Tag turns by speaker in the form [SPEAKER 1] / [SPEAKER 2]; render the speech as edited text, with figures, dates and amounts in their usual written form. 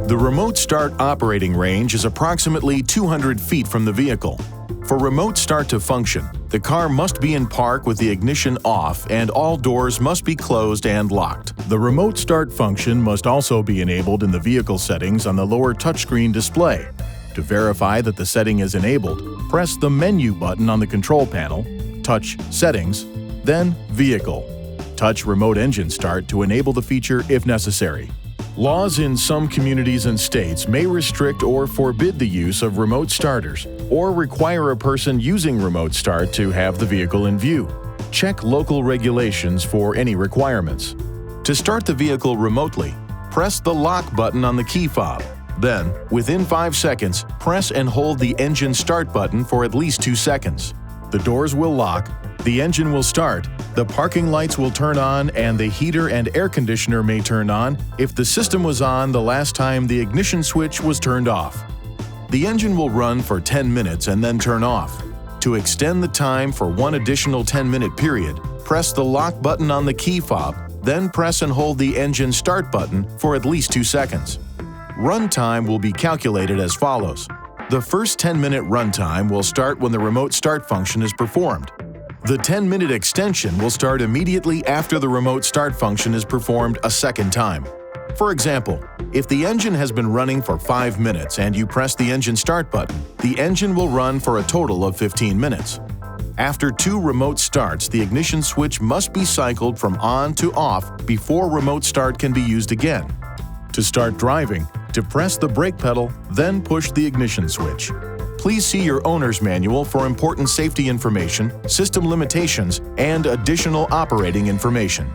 [SPEAKER 1] The remote start operating range is approximately 200 feet from the vehicle. For remote start to function, the car must be in park with the ignition off and all doors must be closed and locked. The remote start function must also be enabled in the vehicle settings on the lower touchscreen display. To verify that the setting is enabled, press the Menu button on the control panel, touch Settings, then Vehicle. Touch Remote Engine Start to enable the feature if necessary. Laws in some communities and states may restrict or forbid the use of remote starters or require a person using remote start to have the vehicle in view. Check local regulations for any requirements. To start the vehicle remotely, press the lock button on the key fob. Then, within 5 seconds, press and hold the engine start button for at least 2 seconds. The doors will lock, the engine will start, the parking lights will turn on, and the heater and air conditioner may turn on if the system was on the last time the ignition switch was turned off. The engine will run for 10 minutes and then turn off. To extend the time for one additional 10-minute period, press the lock button on the key fob, then press and hold the engine start button for at least 2 seconds. Run time will be calculated as follows. The first 10-minute runtime will start when the remote start function is performed. The 10-minute extension will start immediately after the remote start function is performed a second time. For example, if the engine has been running for 5 minutes and you press the engine start button, the engine will run for a total of 15 minutes. After 2 remote starts, the ignition switch must be cycled from on to off before remote start can be used again. To start driving, depress the brake pedal, then push the ignition switch. Please see your owner's manual for important safety information, system limitations, and additional operating information.